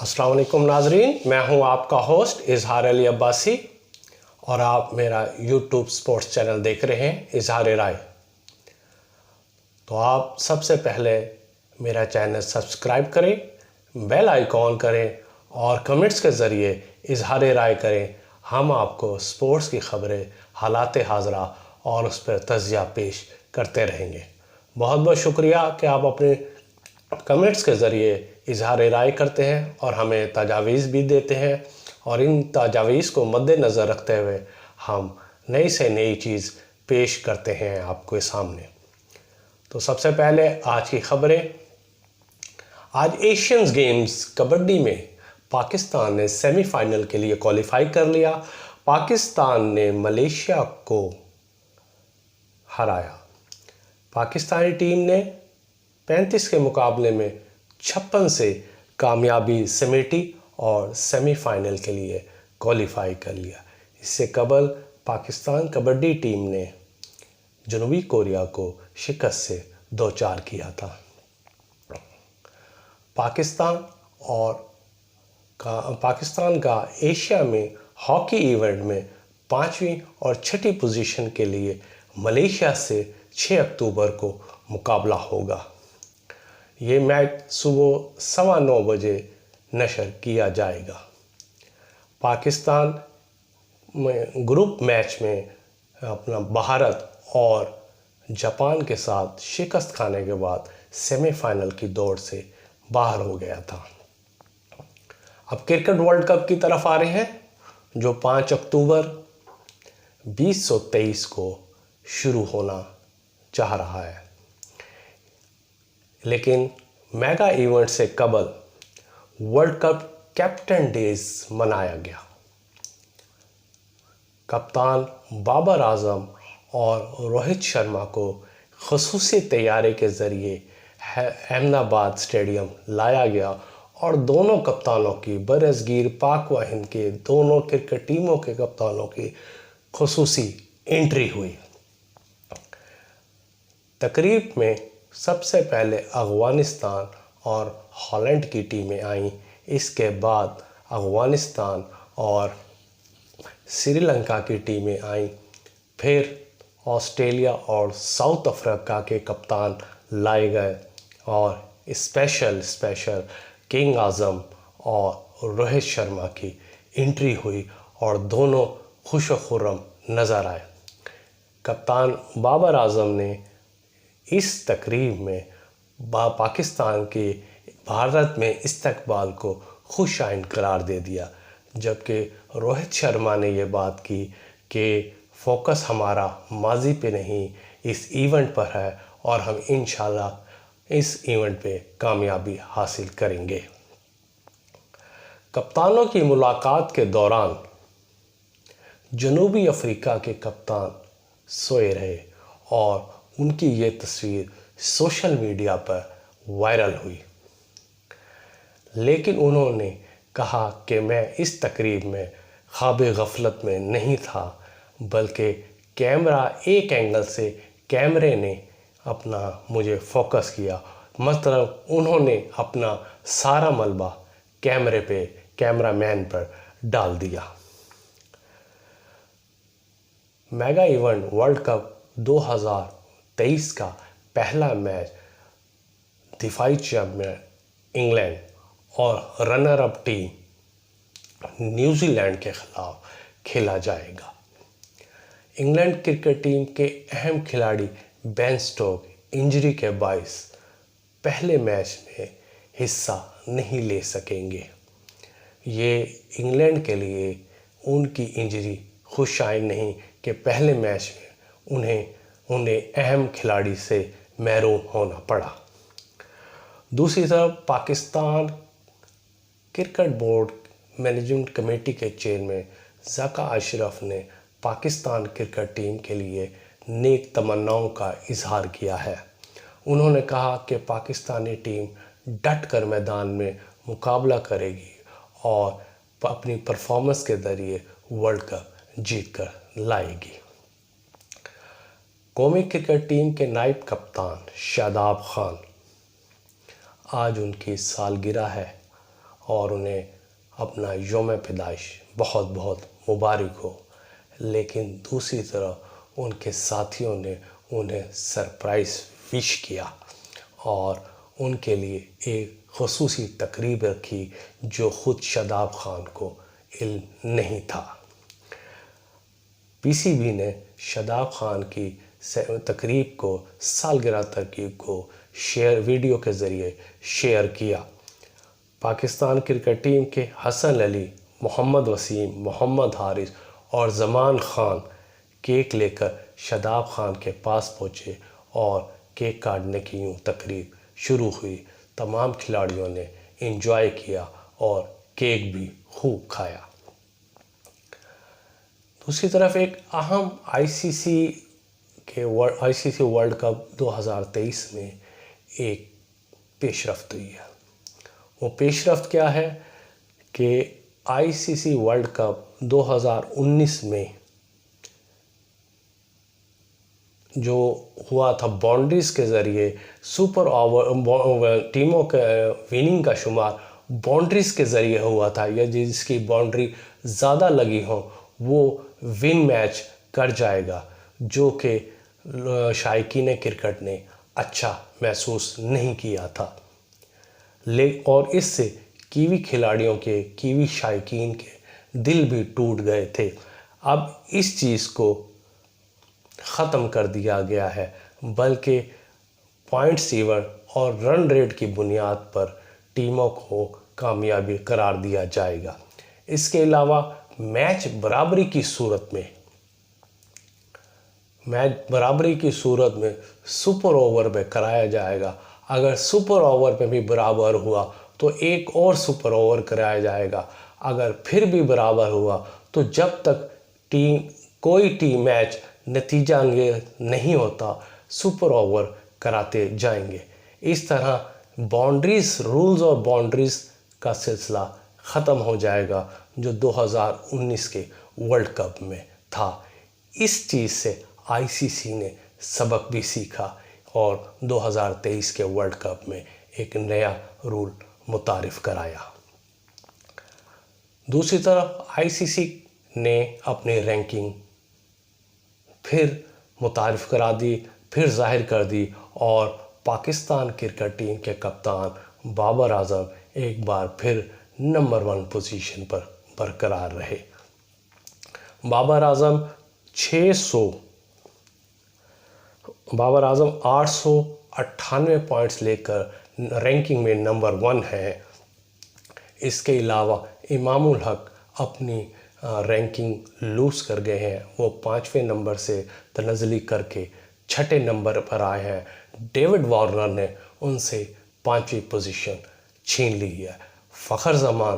अस्सलाम वालेकुम नाजरीन, मैं हूं आपका होस्ट इजहार अली अब्बासी और आप मेरा यूट्यूब स्पोर्ट्स चैनल देख रहे हैं इजहार राय। तो आप सबसे पहले मेरा चैनल सब्सक्राइब करें, बेल आइकॉन करें और कमेंट्स के ज़रिए इजहार राय करें। हम आपको स्पोर्ट्स की खबरें, हालात हाज़रा और उस पर तज़िया पेश करते रहेंगे। बहुत बहुत शुक्रिया कि आप अपने कमेंट्स के ज़रिए इजहार राय करते हैं और हमें तजावीज़ भी देते हैं, और इन तजावीज़ को मद्देनज़र रखते हुए हम नई से नई चीज़ पेश करते हैं आपके सामने। तो सबसे पहले आज की खबरें। आज एशियंस गेम्स कबड्डी में पाकिस्तान ने सेमीफाइनल के लिए क्वालिफाई कर लिया। पाकिस्तान ने मलेशिया को हराया। पाकिस्तानी टीम ने 35 के मुकाबले में 56 से कामयाबी समेटी और सेमीफाइनल के लिए क्वालिफाई कर लिया। इससे कबल पाकिस्तान कबड्डी टीम ने जनूबी कोरिया को शिकस्त से 2-4 किया था। पाकिस्तान का एशिया में हॉकी इवेंट में 5वीं और 6ठी पोजीशन के लिए मलेशिया से 6 अक्टूबर को मुकाबला होगा। ये मैच सुबह 9:15 बजे नशर किया जाएगा। पाकिस्तान में ग्रुप मैच में अपना भारत और जापान के साथ शिकस्त खाने के बाद सेमीफाइनल की दौड़ से बाहर हो गया था। अब क्रिकेट वर्ल्ड कप की तरफ आ रहे हैं, जो 5 अक्टूबर 2023 को शुरू होना चाह रहा है। लेकिन मेगा इवेंट से कबल वर्ल्ड कप कैप्टन डेज मनाया गया। कप्तान बाबर आजम और रोहित शर्मा को ख़ुसूसी तैयारी के ज़रिए अहमदाबाद स्टेडियम लाया गया और दोनों कप्तानों की बरसगीर पाक व हिंद के दोनों क्रिकेट टीमों के कप्तानों की ख़ुसूसी एंट्री हुई। तकरीब में सबसे पहले अफ़गानिस्तान और हॉलैंड की टीमें आईं। इसके बाद अफ़गानिस्तान और श्रीलंका की टीमें आईं। फिर ऑस्ट्रेलिया और साउथ अफ्रीका के कप्तान लाए गए और स्पेशल किंग आज़म और रोहित शर्मा की एंट्री हुई और दोनों खुश खुर्रम नज़र आए। कप्तान बाबर आजम ने इस तकरीब में पाकिस्तान के भारत में इस्तकबाल को खुश आइंद करार दे दिया, जबकि रोहित शर्मा ने ये बात की कि फोकस हमारा माजी पे नहीं इस इवेंट पर है और हम इंशाल्लाह इस इवेंट पे कामयाबी हासिल करेंगे। कप्तानों की मुलाकात के दौरान जनूबी अफ्रीका के कप्तान सोए रहे और उनकी ये तस्वीर सोशल मीडिया पर वायरल हुई। लेकिन उन्होंने कहा कि मैं इस तकरीब में ख्वाब गफलत में नहीं था, बल्कि कैमरा एक एंगल से कैमरे ने अपना मुझे फोकस किया। मतलब उन्होंने अपना सारा मलबा कैमरामैन पर डाल दिया। मेगा इवेंट वर्ल्ड कप 2023 का पहला मैच दिफाई चैंपियन इंग्लैंड और रनर अप टीम न्यूजीलैंड के खिलाफ खेला जाएगा। इंग्लैंड क्रिकेट टीम के अहम खिलाड़ी बेन स्टोक इंजरी के बायस पहले मैच में हिस्सा नहीं ले सकेंगे। ये इंग्लैंड के लिए उनकी इंजरी खुशाइन नहीं कि पहले मैच में उन्हें अहम खिलाड़ी से महरूम होना पड़ा। दूसरी तरफ Pakistan cricket board management committee के चेयरमैन ज़का अशरफ ने पाकिस्तान क्रिकेट टीम के लिए नेक तमन्नाओं का इजहार किया है। उन्होंने कहा कि पाकिस्तानी टीम डट कर मैदान में मुकाबला करेगी और अपनी परफॉर्मेंस के ज़रिए वर्ल्ड कप जीत कर लाएगी। कौमी क्रिकेट टीम के नायब कप्तान शादाब खान, आज उनकी सालगिरह है اور انہیں اپنا یوم پیدائش بہت بہت مبارک ہو۔ لیکن دوسری طرف ان کے ساتھیوں نے انہیں سرپرائز وش کیا اور ان کے لیے ایک خصوصی تقریب رکھی جو خود شاداب خان کو علم نہیں تھا۔ پی سی بی نے شاداب خان کی تقریب کو سالگرہ تقریب کو ویڈیو کے ذریعے شیئر کیا۔ پاکستان کرکٹ ٹیم کے حسن علی، محمد وسیم، محمد حارث اور زمان خان کیک لے کر شاداب خان کے پاس پہنچے اور کیک کاٹنے کی یوں تقریب شروع ہوئی۔ تمام کھلاڑیوں نے انجوائے کیا اور کیک بھی خوب کھایا۔ دوسری طرف ایک اہم آئی سی سی ورلڈ کپ 2023 میں ایک پیش رفت ہوئی ہے۔ وہ پیش رفت کیا ہے کہ آئی سی سی ورلڈ کپ 2019 میں جو ہوا تھا باؤنڈریز کے ذریعے سپر اوور ٹیموں کے وننگ کا شمار باؤنڈریز کے ذریعے ہوا تھا، یا جس کی باؤنڈری زیادہ لگی ہو وہ ون میچ کر جائے گا، جو کہ شائقین کرکٹ نے اچھا محسوس نہیں کیا تھا۔ اور اس سے کیوی کھلاڑیوں کے، کیوی شائقین کے دل بھی ٹوٹ گئے تھے۔ اب اس چیز کو ختم کر دیا گیا ہے، بلکہ پوائنٹس ایون اور رن ریٹ کی بنیاد پر ٹیموں کو کامیابی قرار دیا جائے گا۔ اس کے علاوہ میچ برابری کی صورت میں سپر اوور میں کرایا جائے گا۔ اگر سپر اوور میں بھی برابر ہوا تو ایک اور سپر اوور کرایا جائے گا۔ اگر پھر بھی برابر ہوا تو جب تک کوئی ٹیم میچ نتیجہ نہیں ہوتا سپر اوور کراتے جائیں گے۔ اس طرح رولز اور باؤنڈریز کا سلسلہ ختم ہو جائے گا جو 2019 کے ورلڈ کپ میں تھا۔ اس چیز سے آئی سی سی نے سبق بھی سیکھا اور 2023 کے ورلڈ کپ میں ایک نیا رول متعارف کرایا۔ دوسری طرف آئی سی سی نے اپنی رینکنگ پھر متعارف کرا دی، پھر ظاہر کر دی، اور پاکستان کرکٹ ٹیم کے کپتان بابر اعظم ایک بار پھر نمبر 1 پوزیشن پر برقرار رہے۔ بابر اعظم 898 پوائنٹس لے کر رینکنگ میں نمبر 1 ہے۔ اس کے علاوہ امام الحق اپنی رینکنگ لوز کر گئے ہیں، وہ 5ویں نمبر سے تنزلی کر کے 6 نمبر پر آئے ہیں۔ ڈیوڈ وارنر نے ان سے 5ویں پوزیشن چھین لی ہے۔ فخر زمان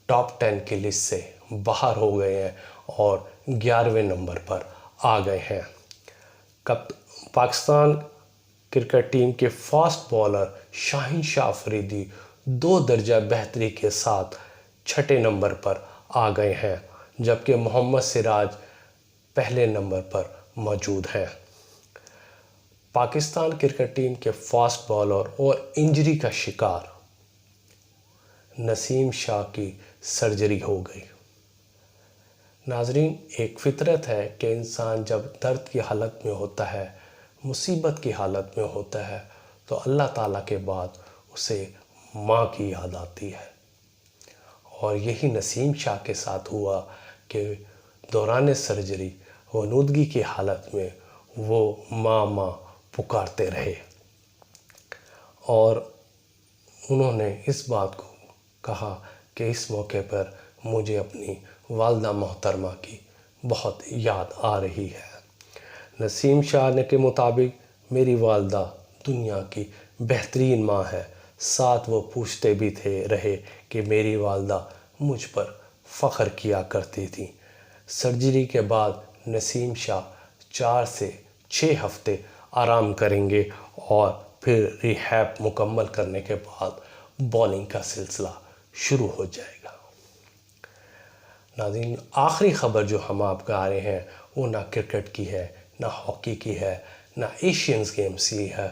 ٹاپ 10 کی لسٹ سے باہر ہو گئے ہیں اور 11ویں نمبر پر آ گئے ہیں۔ پاکستان کرکٹ ٹیم کے فاسٹ بالر شاہین شاہ افریدی 2 درجہ بہتری کے ساتھ 6 نمبر پر آ گئے ہیں، جبکہ محمد سراج پہلے نمبر پر موجود ہیں۔ پاکستان کرکٹ ٹیم کے فاسٹ بالر اور انجری کا شکار نسیم شاہ کی سرجری ہو گئی۔ ناظرین، ایک فطرت ہے کہ انسان جب درد کی حالت میں ہوتا ہے، مصیبت کی حالت میں ہوتا ہے، تو اللہ تعالیٰ کے بعد اسے ماں کی یاد آتی ہے، اور یہی نسیم شاہ کے ساتھ ہوا کہ دوران سرجری غنودگی کی حالت میں وہ ماں پکارتے رہے، اور انہوں نے اس بات کو کہا کہ اس موقع پر مجھے اپنی والدہ محترمہ کی بہت یاد آ رہی ہے۔ نسیم شاہ نے کے مطابق میری والدہ دنیا کی بہترین ماں ہے، ساتھ وہ پوچھتے بھی رہے کہ میری والدہ مجھ پر فخر کیا کرتی تھی۔ سرجری کے بعد نسیم شاہ 4 سے 6 ہفتے آرام کریں گے اور پھر ریہیب مکمل کرنے کے بعد بالنگ کا سلسلہ شروع ہو جائے گا۔ ناظرین، آخری خبر جو ہم آپ کا آ رہے ہیں وہ نہ کرکٹ کی ہے، نہ ہاکی کی ہے، نہ ایشینز گیمز کی ہے،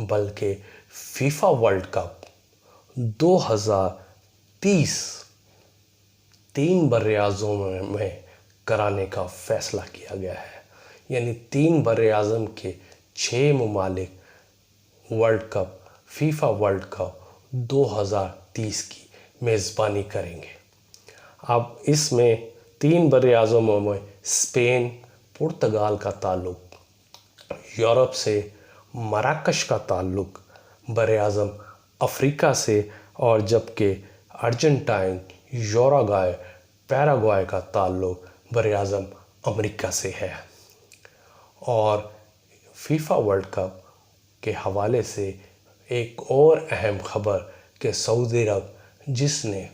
بلکہ فیفا ورلڈ کپ 2023 30 3 बर-ए-आज़म में कराने का फैसला किया गया है। यानी 3 बर-ए-आज़म के 6 ममालिक world cup, FIFA world cup 2030 की मेज़बानी करेंगे। अब इसमें 3 बर-ए-आज़मों में स्पेन, पुर्तगाल का ताल्लुक, यूरोप से मराकश का ताल्लुक, बर-ए-आज़म अफ्रीका से, और जबकि अर्जेंटाइन, यूरुग्वे, पैराग्वे का ताल्लुक बर-ए-आज़म अमेरिका से है। और फीफा वर्ल्ड कप के हवाले से एक और अहम खबर कि सऊदी अरब, जिसने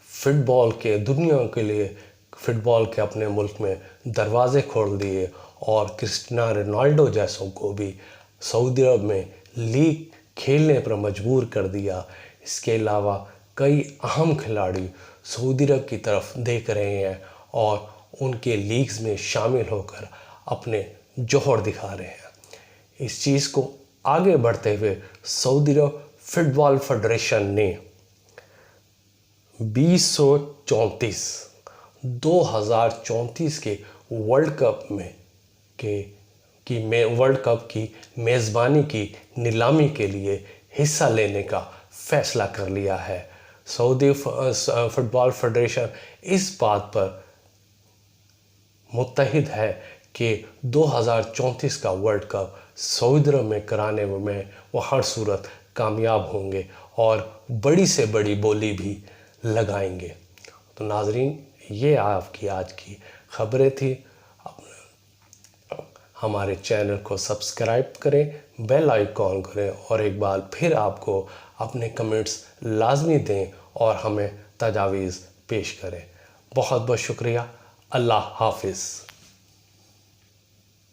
फ़ुटबॉल के दुनिया के लिए फ़ुटबॉल के अपने मुल्क में दरवाज़े खोल दिए और क्रिस्टियानो रोनाल्डो जैसों को भी सऊदी अरब में लीग खेलने पर मजबूर कर दिया। इसके अलावा कई अहम खिलाड़ी सऊदी अरब की तरफ देख रहे हैं और उनके लीग्स में शामिल होकर अपने जौहर दिखा रहे हैं। इस चीज़ को आगे बढ़ते हुए सऊदी अरब फुटबॉल फेडरेशन ने 2034 के वर्ल्ड कप की मेज़बानी की नीलामी के लिए हिस्सा लेने का फैसला कर लिया है। सऊदी फुटबॉल फेडरेशन इस बात पर मुत्तहिद है कि 2034 का वर्ल्ड कप सऊदी अरब में कराने में वो हर सूरत कामयाब होंगे और बड़ी से बड़ी बोली भी लगाएंगे। तो नाज़रीन, ये आपकी आज की खबरें थी। हमारे चैनल को सब्सक्राइब करें, बेल आइकॉन करें और एक बार फिर आपको अपने कमेंट्स लाजमी दें और हमें तजावीज़ पेश करें। बहुत बहुत शुक्रिया। अल्लाह हाफिज़।